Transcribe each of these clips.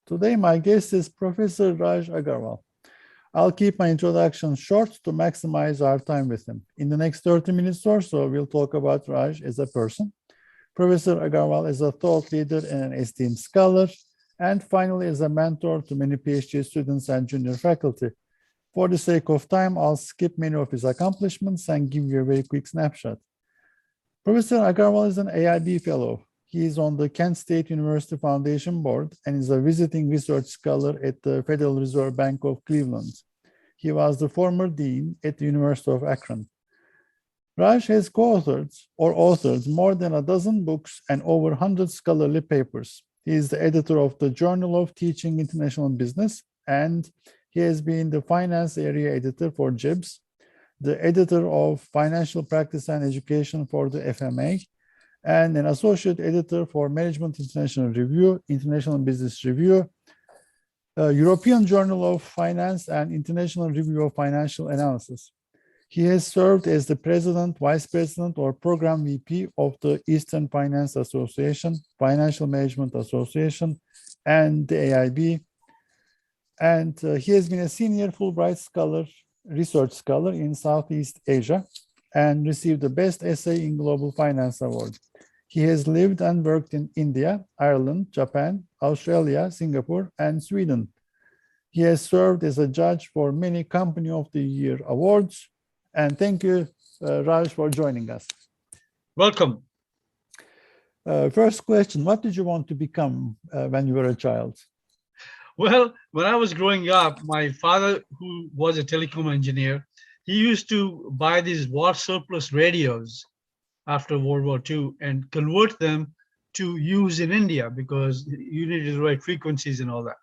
Today, my guest is Professor Raj Aggarwal. I'll keep my introduction short to maximize our time with him. In the next 30 minutes or so, we'll talk about Raj as a person. Professor Aggarwal is a thought leader and an esteemed scholar, and finally is a mentor to many PhD students and junior faculty. For the sake of time, I'll skip many of his accomplishments and give you a very quick snapshot. Professor Aggarwal is an AIB fellow. He is on the Kent State University Foundation Board and is a visiting research scholar at the Federal Reserve Bank of Cleveland. He was the former dean at the University of Akron. Raj has co-authored or authored more than a dozen books and over 100 scholarly papers. He is the editor of the Journal of Teaching International Business, and he has been the finance area editor for JIBS, the editor of Financial Practice and Education for the FMA, and an associate editor for Management International Review, International Business Review, European Journal of Finance, and International Review of Financial Analysis. He has served as the president, vice president, or program VP of the Eastern Finance Association, Financial Management Association, and the AIB. And he has been a senior Fulbright scholar, research scholar in Southeast Asia, and received the Best Essay in Global Finance Award. He has lived and worked in India, Ireland, Japan, Australia, Singapore, and Sweden. He has served as a judge for many Company of the Year awards. And thank you, Raj, for joining us. Welcome. First question, what did you want to become when you were a child? Well, when I was growing up, my father, who was a telecom engineer, he used to buy these war surplus radios after World War II and convert them to use in India because you needed the right frequencies and all that.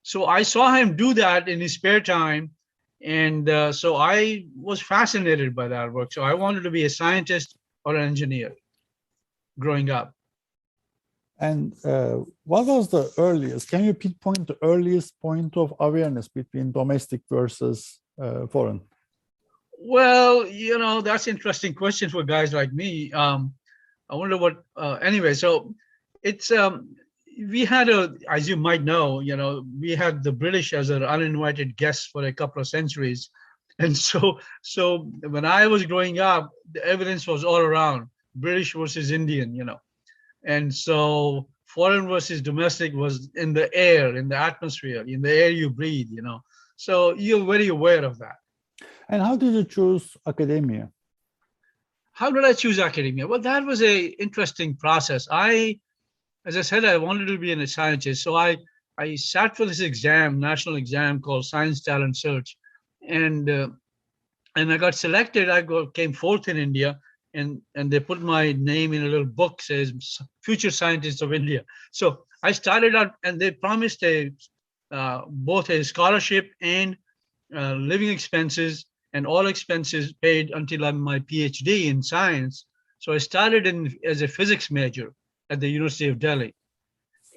So I saw him do that in his spare time. And so I was fascinated by that work. So I wanted to be a scientist or an engineer growing up. And what was the earliest? Can you pinpoint the earliest point of awareness between domestic versus foreign? Well, that's an interesting question for guys like me. I wonder what, anyway, so it's, we had as you might know, we had the British as an uninvited guests for a couple of centuries. And so when I was growing up, the evidence was all around British versus Indian, And so foreign versus domestic was in the air, in the atmosphere, in the air you breathe, So you're very aware of that. And how did you choose academia? How did I choose academia? Well, that was an interesting process. As I said, I wanted to be a scientist. So I sat for this exam, national exam called Science Talent Search. And I got selected. Came fourth in India. And they put my name in a little book, says Future Scientist of India. So I started out and they promised both a scholarship and living expenses and all expenses paid until I'm my PhD in science. So I started as a physics major at the University of Delhi.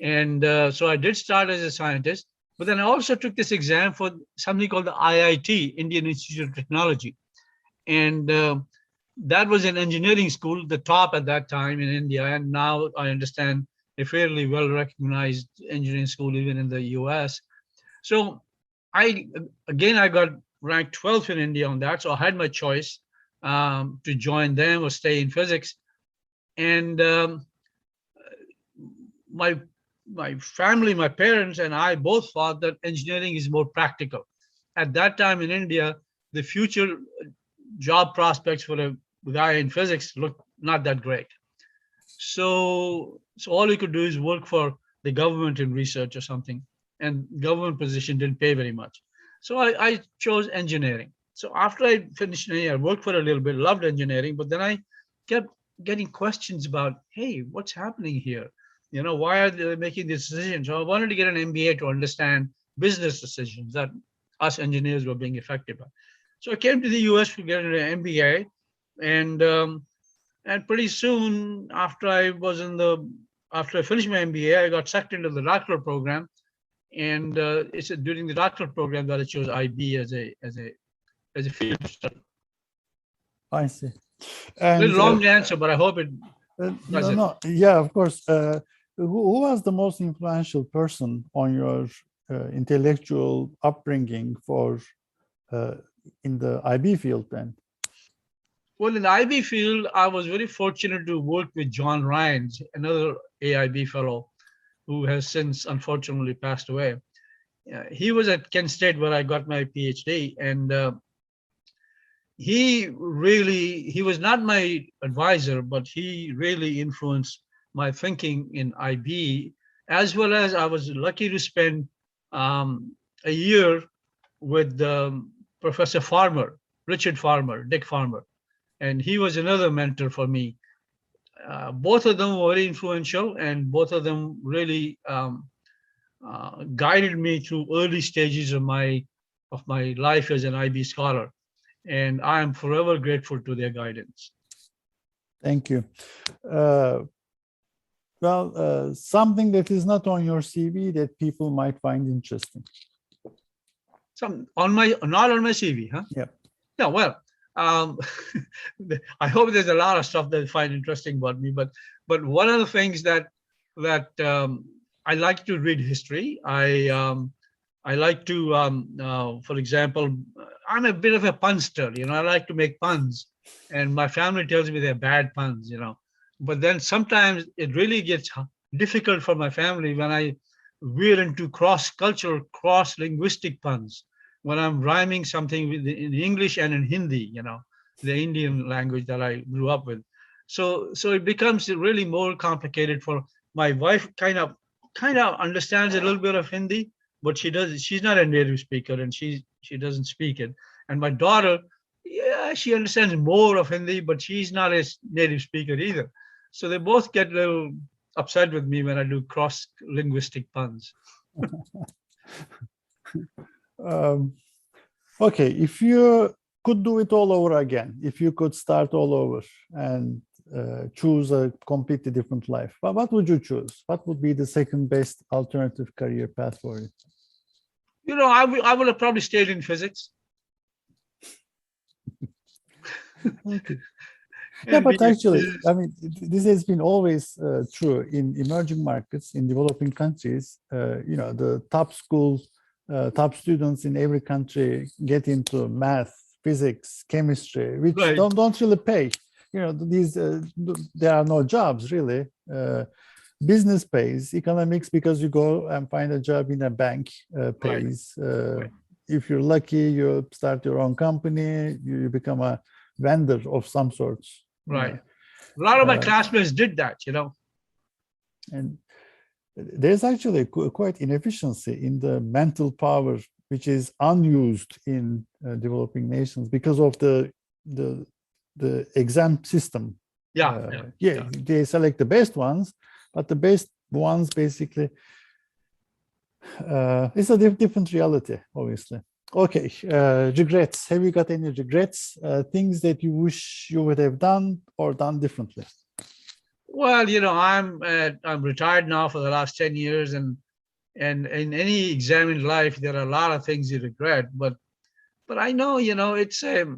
And so I did start as a scientist, but then I also took this exam for something called the IIT, Indian Institute of Technology. And that was an engineering school, the top at that time in India. And now I understand a fairly well-recognized engineering school even in the US. So I got ranked 12th in India on that. So I had my choice to join them or stay in physics. And my family, my parents and I both thought that engineering is more practical. At that time in India, the future job prospects for a guy in physics looked not that great. So all you could do is work for the government in research or something, and government position didn't pay very much. So I chose engineering. So after I finished engineering, I worked for a little bit, loved engineering, but then I kept getting questions about, hey, what's happening here? Why are they making this decision? So I wanted to get an MBA to understand business decisions that us engineers were being affected by. So I came to the US to get an MBA, and pretty soon after I finished my MBA, I got sucked into the doctoral program, and it's during the doctoral program that I chose IB as a field of study. I see. And, a long answer, but I hope it. No. Yeah, of course. who was the most influential person on your intellectual upbringing for in the IB field then? Well, in the IB field, I was very fortunate to work with John Rhines, another AIB fellow who has since unfortunately passed away. He was at Kent State where I got my PhD, and he was not my advisor, but he really influenced my thinking in IB, as well as I was lucky to spend a year with Professor Farmer, Richard Farmer, Dick Farmer, and he was another mentor for me. Both of them were very influential, and both of them really guided me through early stages of my life as an IB scholar, and I am forever grateful to their guidance. Thank you. Something that is not on your CV that people might find interesting. Not on my CV, huh? Yeah. Yeah. Well, I hope there's a lot of stuff that you find interesting about me, but one of the things that I like to read history. I like to, for example, I'm a bit of a punster. I like to make puns, and my family tells me they're bad puns. But then sometimes it really gets difficult for my family when I veer into cross-cultural, cross-linguistic puns, when I'm rhyming something in English and in Hindi, the Indian language that I grew up with. So it becomes really more complicated for my wife. Kind of understands a little bit of Hindi, but she's not a native speaker, and she doesn't speak it. And my daughter, yeah, she understands more of Hindi, but she's not a native speaker either. So they both get a little upset with me when I do cross-linguistic puns. Okay, if you could do it all over again, if you could start all over and choose a completely different life, what would you choose? What would be the second best alternative career path for you? I would have probably stayed in physics. Okay. Yeah, but actually, I mean, this has been always true in emerging markets, in developing countries. The top schools, top students in every country get into math, physics, chemistry, which Right. don't really pay. There are no jobs really. Business pays, economics, because you go and find a job in a bank, pays. Right. If you're lucky, you start your own company, you become a vendor of some sorts. Right. A lot of my classmates did that, And there's actually quite inefficiency in the mental power, which is unused in developing nations because of the exam system. Yeah. They select the best ones, but the best ones basically, it's a different reality, obviously. Okay, regrets. Have you got any regrets? Things that you wish you would have done or done differently? Well, I'm retired now for the last 10 years, and in any exam in life, there are a lot of things you regret. But I know, it's there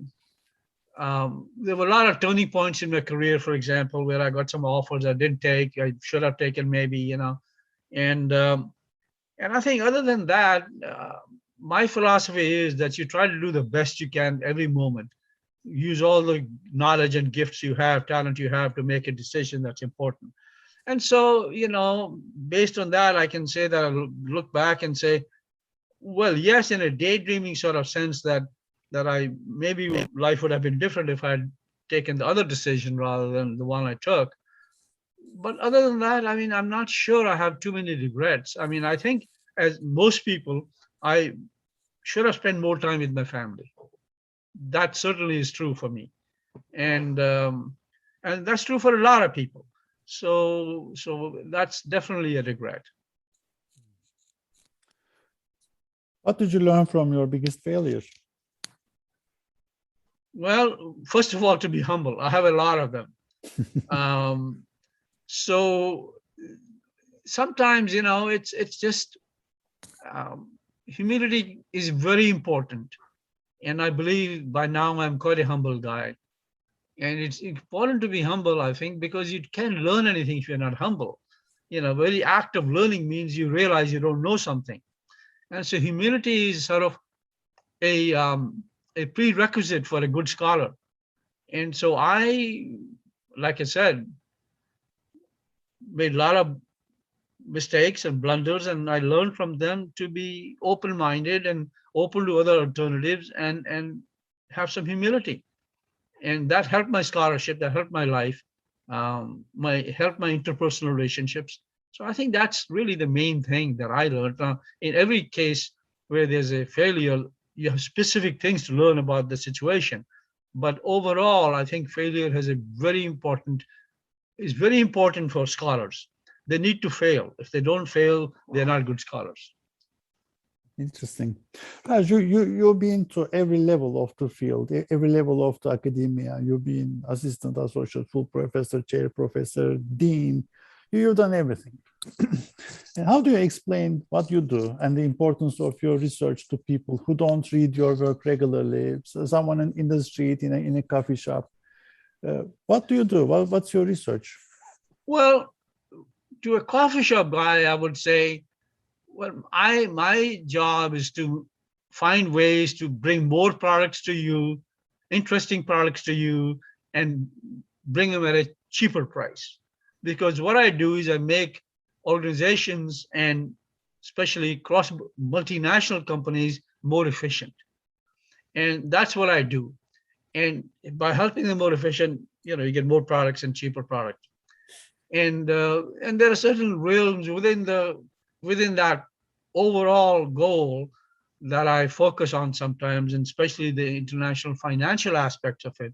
were a lot of turning points in my career, for example, where I got some offers I didn't take, I should have taken maybe, and I think other than that, my philosophy is that you try to do the best you can every moment. Use all the knowledge and gifts you have, talent you have, to make a decision that's important. And so, based on that, I can say that I look back and say, well, yes, in a daydreaming sort of sense, that I maybe life would have been different if I had taken the other decision rather than the one I took. But other than that, I mean, I'm not sure I have too many regrets. I mean, I think, as most people, I should have spent more time with my family. That certainly is true for me, and that's true for a lot of people. So that's definitely a regret. What did you learn from your biggest failure? Well, first of all, to be humble. I have a lot of them. So sometimes, it's just humility is very important. And I believe by now I'm quite a humble guy. And it's important to be humble, I think, because you can't learn anything if you're not humble. very act of learning means you realize you don't know something. And so humility is sort of a prerequisite for a good scholar. And so like I said, made a lot of mistakes and blunders, and I learned from them to be open-minded and open to other alternatives and have some humility. And that helped my scholarship, that helped my life, helped my interpersonal relationships. So I think that's really the main thing that I learned. Now, in every case where there's a failure, you have specific things to learn about the situation. But overall, I think failure is very important for scholars. They need to fail. If they don't fail, they're not good scholars. Interesting. Raj, you've been to every level of the field, every level of the academia. You've been assistant, associate, full professor, chair professor, dean. You've done everything. And how do you explain what you do and the importance of your research to people who don't read your work regularly? So someone in the street, in a coffee shop. What do you do? What's your research? Well, to a coffee shop guy, I would say, well, my job is to find ways to bring more products to you, interesting products to you, and bring them at a cheaper price. Because what I do is I make organizations and especially cross multinational companies more efficient. And that's what I do. And by helping them more efficient, you get more products and cheaper products. And there are certain realms within that overall goal that I focus on sometimes, and especially the international financial aspects of it.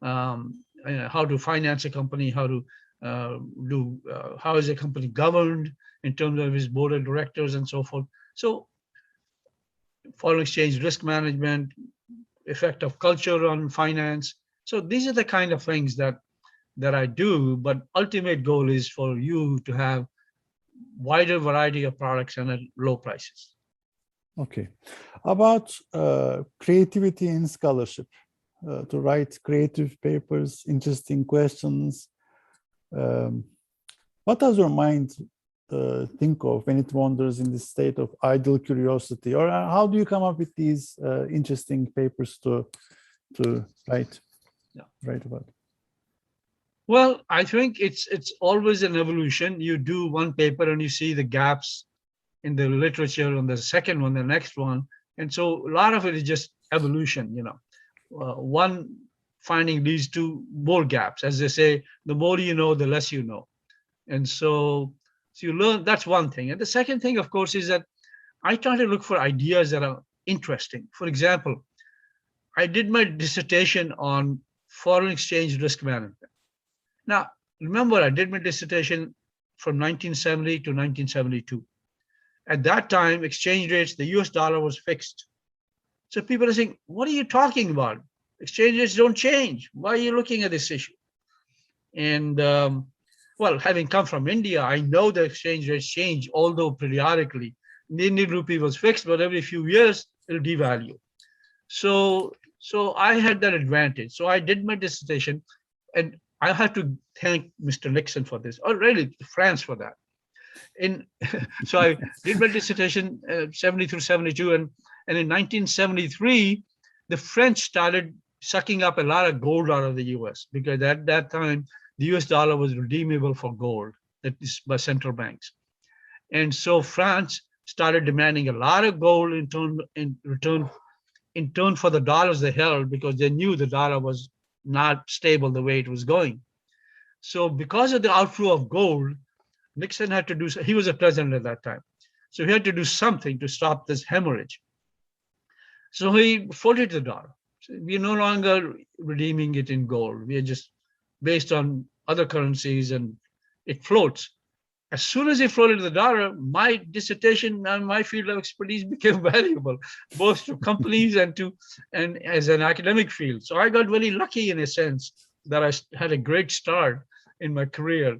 How to finance a company, how to how is a company governed in terms of its board of directors and so forth. So foreign exchange risk management, effect of culture on finance. So these are the kind of things that I do, but ultimate goal is for you to have wider variety of products and at low prices. Okay. About creativity in scholarship, to write creative papers, interesting questions. What does your mind think of when it wanders in the state of idle curiosity? Or how do you come up with these interesting papers to write about? Well, I think it's always an evolution. You do one paper and you see the gaps in the literature on the second one, the next one. And so a lot of it is just evolution, one finding leads to more gaps. As they say, the more you know, the less you know. And so you learn, that's one thing. And the second thing, of course, is that I try to look for ideas that are interesting. For example, I did my dissertation on foreign exchange risk management. Now, remember, I did my dissertation from 1970 to 1972. At that time, exchange rates, the US dollar was fixed. So people are saying, what are you talking about? Exchange rates don't change. Why are you looking at this issue? And well, having come from India, I know the exchange rates change, although periodically. The Indian rupee was fixed, but every few years it'll devalue. So I had that advantage. So I did my dissertation, and I have to thank Mr. Nixon for this, or really France for that. So I did my dissertation 70 through 72, and in 1973, the French started sucking up a lot of gold out of the US, because at that time, the US dollar was redeemable for gold, that is by central banks. And so France started demanding a lot of gold in return for the dollars they held, because they knew the dollar was not stable the way it was going. So because of the outflow of gold, Nixon had to do, he was a president at that time. So he had to do something to stop this hemorrhage. So he floated the dollar. So we're no longer redeeming it in gold. We are just based on other currencies, and it floats. As soon as he floated the dollar, my dissertation and my field of expertise became valuable, both to companies and as an academic field. So I got very lucky in a sense that I had a great start in my career.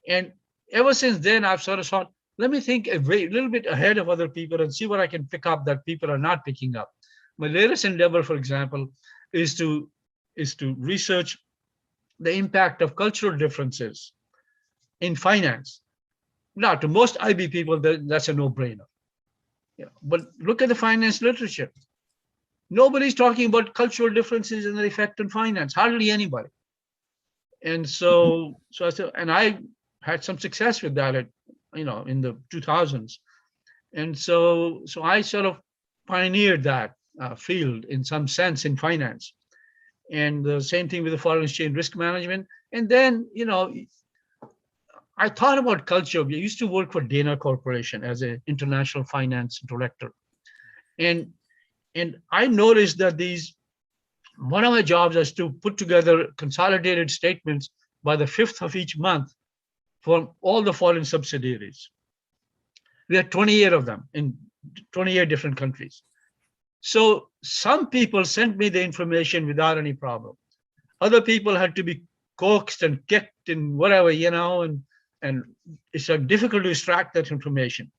And ever since then, I've sort of thought, let me think a little bit ahead of other people and see what I can pick up that people are not picking up. My latest endeavor, for example, is to research the impact of cultural differences in finance. Now, to most IB people, that's a no-brainer. Yeah. But look at the finance literature. Nobody's talking about cultural differences and their effect on finance, hardly anybody. And so I said, and I had some success with that in the 2000s. And so I sort of pioneered that field in some sense in finance. And the same thing with the foreign exchange risk management. And then, I thought about culture. I used to work for Dana Corporation as an international finance director. And I noticed that one of my jobs was to put together consolidated statements by the 5th of each month for all the foreign subsidiaries. We had 28 of them in 28 different countries. So some people sent me the information without any problem. Other people had to be coaxed and kicked and whatever, and it's difficult to extract that information.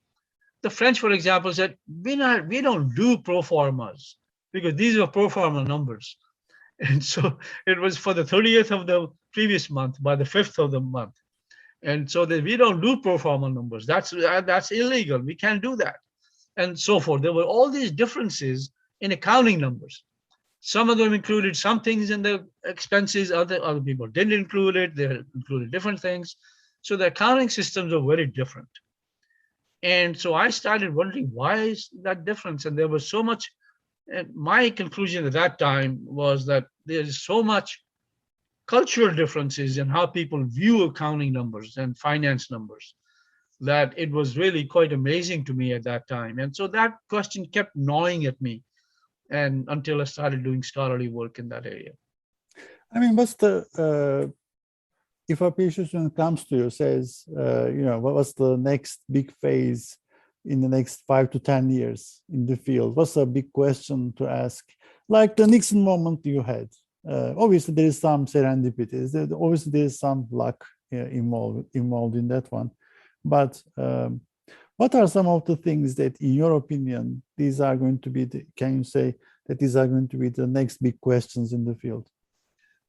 The French, for example, said, we don't do pro formas because these are pro forma numbers. And so it was for the 30th of the previous month by the 5th of the month. And so that we don't do pro forma numbers. That's illegal. We can't do that. And so forth. There were all these differences in accounting numbers. Some of them included some things in the expenses, other people didn't include it. They included different things. So the accounting systems are very different. And so I started wondering, why is that difference? And there was so much, and my conclusion at that time was that there's so much cultural differences in how people view accounting numbers and finance numbers that it was really quite amazing to me at that time. And so that question kept gnawing at me, and until I started doing scholarly work in that area. I mean, if a PhD student comes to you, says, what's the next big phase in the next 5 to 10 years in the field? What's a big question to ask? Like the Nixon moment you had. Obviously, there is some serendipity. Obviously, there is some luck involved in that one. But what are some of the things that, in your opinion, these are going to be, can you say that these are going to be the next big questions in the field?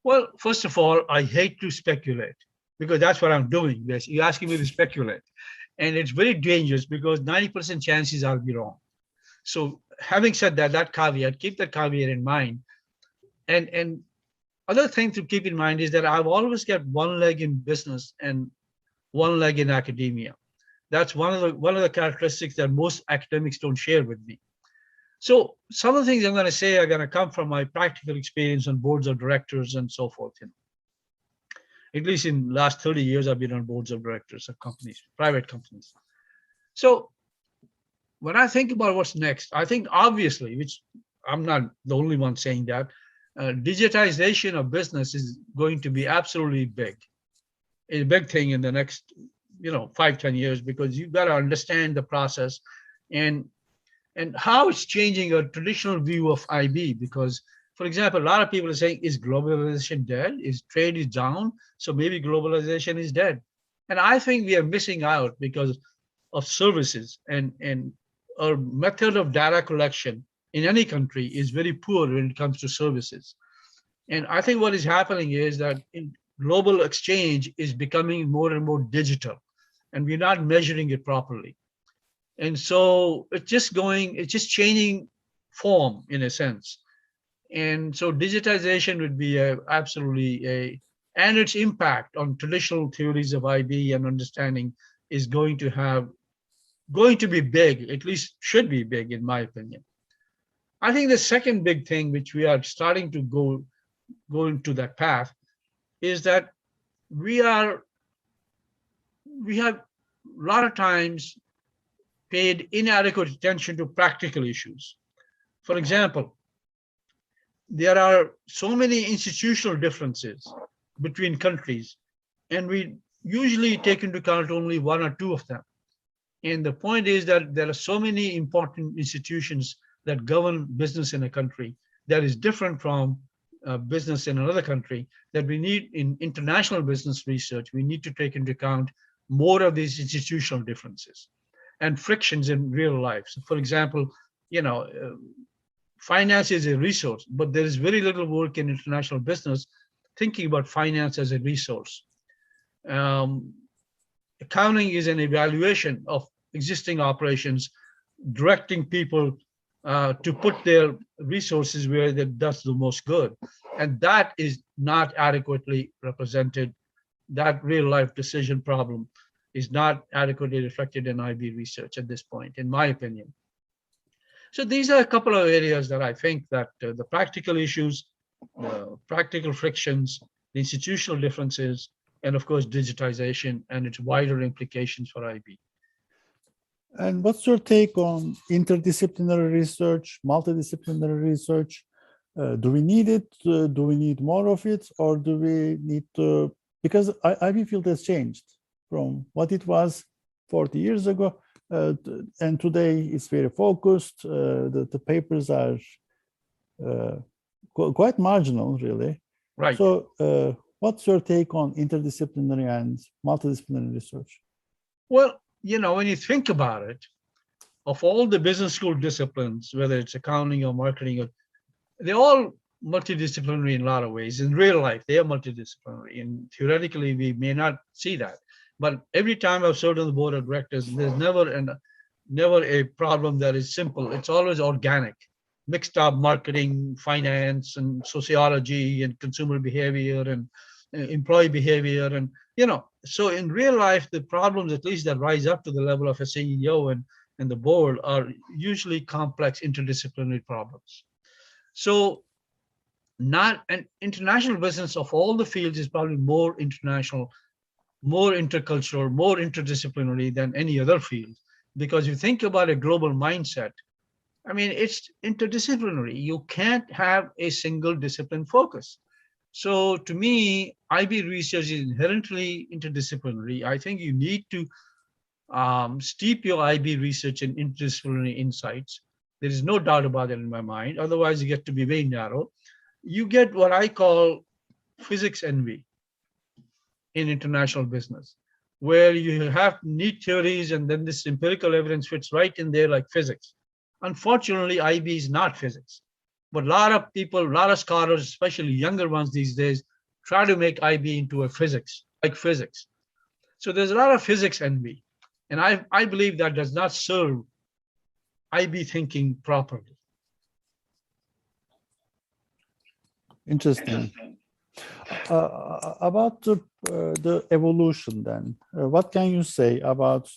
Well, first of all, I hate to speculate because that's what I'm doing. You're asking me to speculate. And it's very dangerous because 90% chances I'll be wrong. So having said that caveat, keep that caveat in mind. And other thing to keep in mind is that I've always got one leg in business and one leg in academia. That's one of the characteristics that most academics don't share with me. So some of the things I'm going to say are going to come from my practical experience on boards of directors and so forth. At least in the last 30 years, I've been on boards of directors of companies, private companies. So when I think about what's next, I think obviously, which I'm not the only one saying that, digitization of business is going to be absolutely big. It's a big thing in the next 5-10 years, because you've got to understand the process and how it's changing a traditional view of IB. Because, for example, a lot of people are saying, is globalization dead? Is trade is down? So maybe globalization is dead. And I think we are missing out because of services, and our method of data collection in any country is very poor when it comes to services. And I think what is happening is that global exchange is becoming more and more digital, and we're not measuring it properly. And so it's just changing form in a sense. And so digitization would be absolutely and its impact on traditional theories of IB and understanding is going to be big, at least should be big, in my opinion. I think the second big thing, which we are starting to go into that path, is that we have a lot of times paid inadequate attention to practical issues. For example, there are so many institutional differences between countries, and we usually take into account only one or two of them. And the point is that there are so many important institutions that govern business in a country that is different from business in another country, that we need in international business research, we need to take into account more of these institutional differences and frictions in real life. So for example, finance is a resource, but there is very little work in international business thinking about finance as a resource. accounting is an evaluation of existing operations, directing people to put their resources where that does the most good. And that is not adequately represented. That real life decision problem is not adequately reflected in IB research at this point, in my opinion. So these are a couple of areas that I think that the practical issues, the practical frictions, the institutional differences, and of course, digitization and its wider implications for IB. And what's your take on interdisciplinary research, multidisciplinary research? Do we need it? Do we need more of it? Or do we need to, because IB field has changed from what it was 40 years ago. And today it's very focused. The papers are quite marginal, really. Right. So what's your take on interdisciplinary and multidisciplinary research? Well, you know, when you think about it, of all the business school disciplines, whether it's accounting or marketing, they're all multidisciplinary in a lot of ways. In real life, they are multidisciplinary. And theoretically, we may not see that. But every time I've served on the board of directors, there's never a problem that is simple. It's always organic, mixed up marketing, finance, and sociology, and consumer behavior, and employee behavior. And, you know, so in real life, the problems, at least that rise up to the level of a CEO and the board, are usually complex interdisciplinary problems. So not an international business of all the fields is probably more international, more intercultural, more interdisciplinary than any other field. Because you think about a global mindset, I mean, it's interdisciplinary. You can't have a single discipline focus. So to me, IB research is inherently interdisciplinary. I think you need to steep your IB research in interdisciplinary insights. There is no doubt about it in my mind. Otherwise, you get to be very narrow. You get what I call physics envy in international business, where you have neat theories and then this empirical evidence fits right in there like physics. Unfortunately, IB is not physics, but a lot of people, a lot of scholars, especially younger ones these days, try to make IB into a physics, like physics. So there's a lot of physics envy. And I believe that does not serve IB thinking properly. Interesting. About the evolution then, what can you say about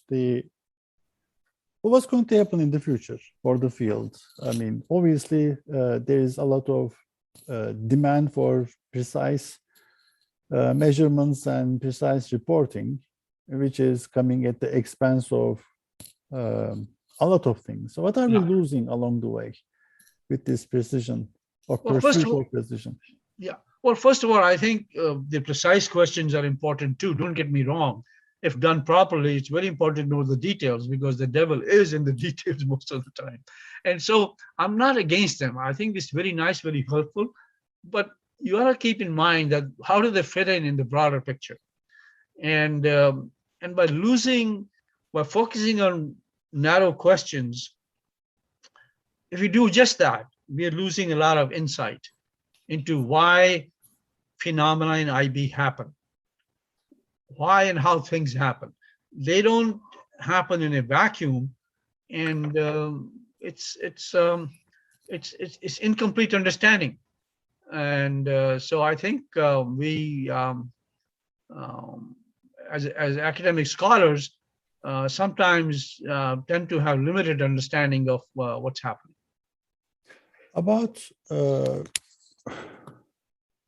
what's going to happen in the future for the field? I mean, obviously, there is a lot of demand for precise measurements and precise reporting, which is coming at the expense of a lot of things. So what are we losing along the way with this precision or pursuit of precision? Yeah. Well, first of all, I think the precise questions are important too. Don't get me wrong. If done properly, it's very important to know the details because the devil is in the details most of the time. And so I'm not against them. I think it's very nice, very helpful. But you ought to keep in mind that how do they fit in the broader picture? And by focusing on narrow questions, if we do just that, we are losing a lot of insight into why phenomena in IB happen, why and how things happen. They don't happen in a vacuum, and it's incomplete understanding. And so I think we, as academic scholars, sometimes tend to have limited understanding of what's happening. About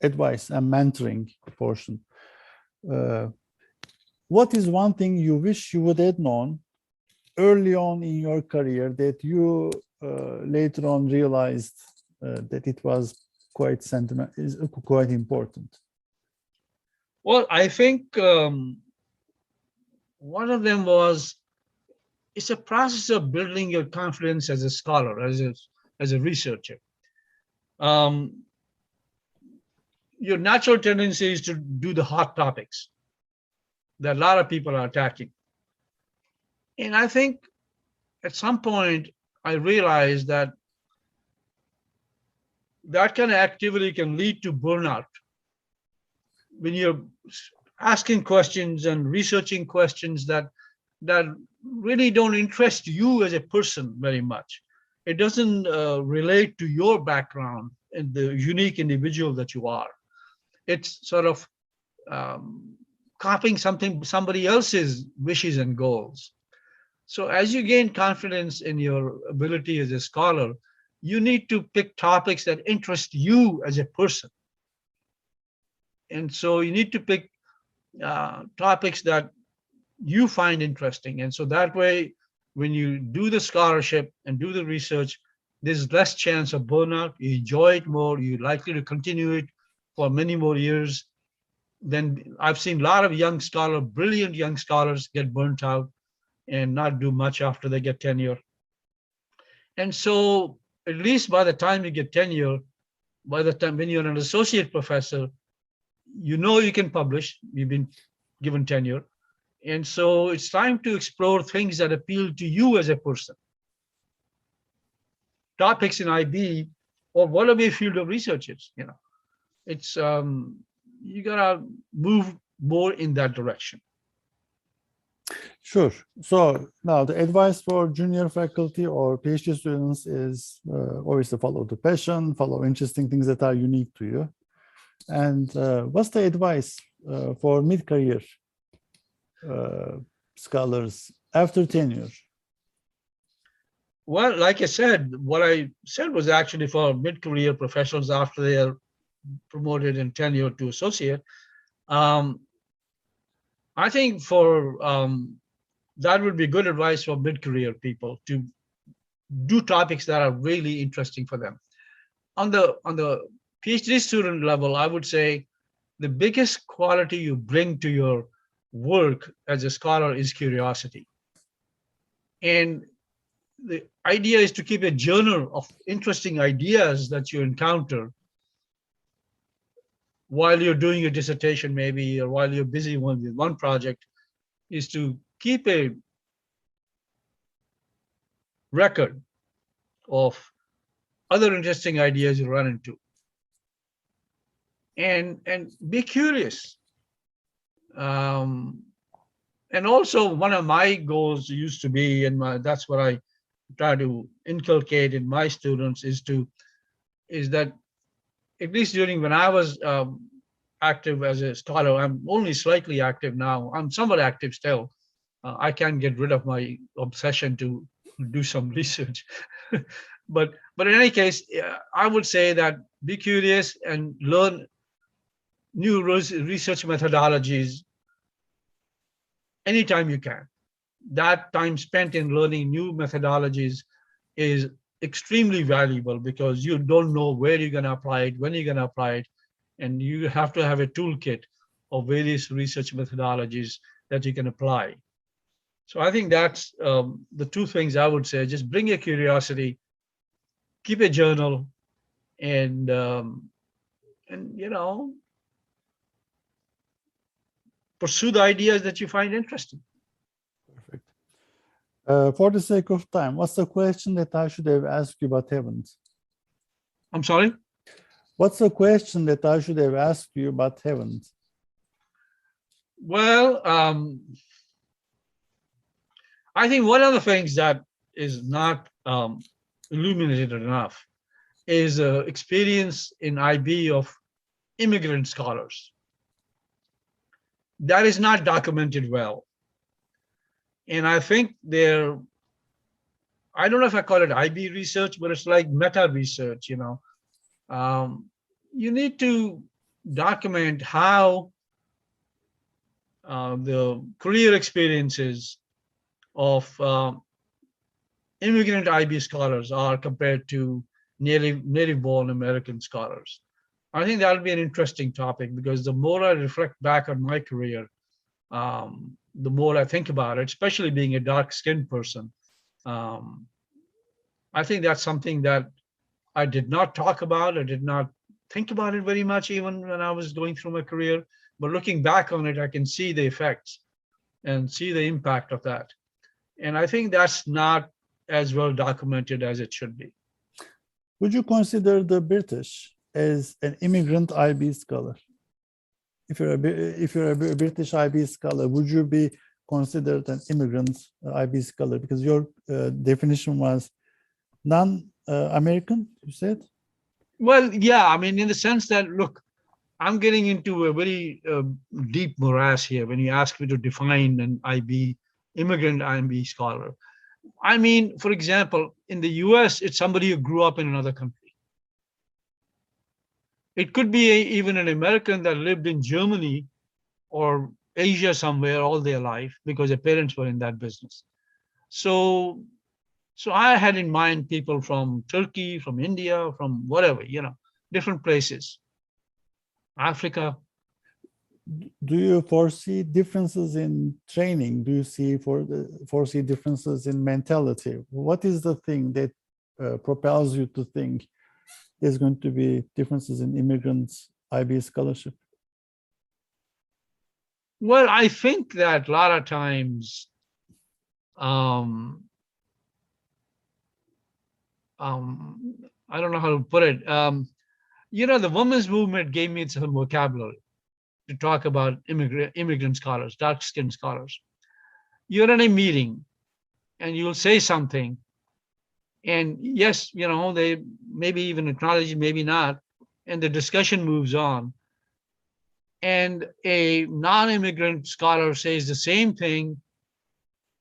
advice and mentoring portion, what is one thing you wish you would have known early on in your career that you later on realized that it was quite important? Well, I think one of them was, it's a process of building your confidence as a scholar, as a researcher. Your natural tendency is to do the hot topics that a lot of people are attacking. And I think at some point I realized that that kind of activity can lead to burnout when you're asking questions and researching questions that really don't interest you as a person very much. It doesn't relate to your background and the unique individual that you are. It's sort of copying somebody else's wishes and goals. So as you gain confidence in your ability as a scholar, you need to pick topics that interest you as a person. And so you need to pick topics that you find interesting. And so that way, when you do the scholarship and do the research, there's less chance of burnout. You enjoy it more. You're likely to continue it for many more years. Then I've seen a lot of young scholars, brilliant young scholars, get burnt out and not do much after they get tenure. And so at least by the time you get tenure, by the time when you're an associate professor, you know you can publish, you've been given tenure. And so it's time to explore things that appeal to you as a person. Topics in IB or whatever your field of research is, it's you gotta move more in that direction. Sure. So now the advice for junior faculty or PhD students is always to follow the passion, follow interesting things that are unique to you. And what's the advice for mid-career scholars after tenure? Well, like I said, what I said was actually for mid-career professionals after they are promoted in tenure to associate. I think for that would be good advice for mid-career people to do topics that are really interesting for them. On the PhD student level, I would say the biggest quality you bring to your work as a scholar is curiosity. And the idea is to keep a journal of interesting ideas that you encounter while you're doing your dissertation maybe, or while you're busy with one project, is to keep a record of other interesting ideas you run into. And be curious. And also one of my goals used to be, and that's what I try to inculcate in my students, is that at least during when I was active as a scholar, I'm only slightly active now. I'm somewhat active still. I can't get rid of my obsession to do some research. But in any case, I would say that be curious and learn new research methodologies anytime you can. That time spent in learning new methodologies is extremely valuable because you don't know where you're going to apply it, when you're going to apply it, and you have to have a toolkit of various research methodologies that you can apply. So I think that's the two things I would say. Just bring your curiosity, keep a journal, and pursue the ideas that you find interesting. Perfect. For the sake of time, what's the question that I should have asked you but haven't? I'm sorry? What's the question that I should have asked you but haven't? Well, I think one of the things that is not illuminated enough is experience in IB of immigrant scholars. That is not documented well. And I think I don't know if I call it IB research, but it's like meta research, You need to document how the career experiences of immigrant IB scholars are compared to native-born American scholars. I think that'll be an interesting topic because the more I reflect back on my career, the more I think about it, especially being a dark-skinned person. I think that's something that I did not talk about. I did not think about it very much even when I was going through my career. But looking back on it, I can see the effects and see the impact of that. And I think that's not as well documented as it should be. Would you consider the British as an immigrant IB scholar? if you're a British IB scholar, would you be considered an immigrant IB scholar? Because your definition was non-American, you said? Well, yeah, I mean, in the sense that, look, I'm getting into a very deep morass here when you ask me to define an immigrant IB scholar. I mean, for example, in the US, it's somebody who grew up in another country. It could be even an American that lived in Germany or Asia somewhere all their life because their parents were in that business. So I had in mind people from Turkey, from India, from whatever, different places, Africa. Do you foresee differences in training? Do you foresee differences in mentality? What is the thing that propels you to think there's going to be differences in immigrants IB scholarship? Well, I think that a lot of times, I don't know how to put it. The women's movement gave me some vocabulary to talk about immigrant scholars, dark-skinned scholars. You're in a meeting and you'll say something, and yes, they maybe even acknowledge it, maybe not, and the discussion moves on. And a non-immigrant scholar says the same thing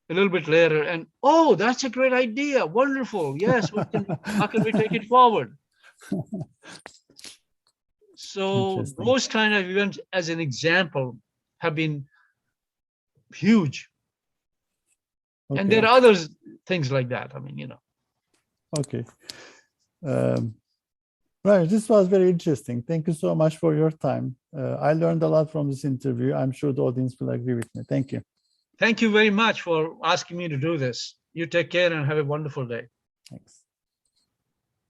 a little bit later, and oh, that's a great idea, wonderful, yes, how can we take it forward? So those kind of events, as an example, have been huge. Okay. And there are other things like that. I mean, Okay. Right. This was very interesting. Thank you so much for your time. I learned a lot from this interview. I'm sure the audience will agree with me. Thank you. Thank you very much for asking me to do this. You take care and have a wonderful day. Thanks.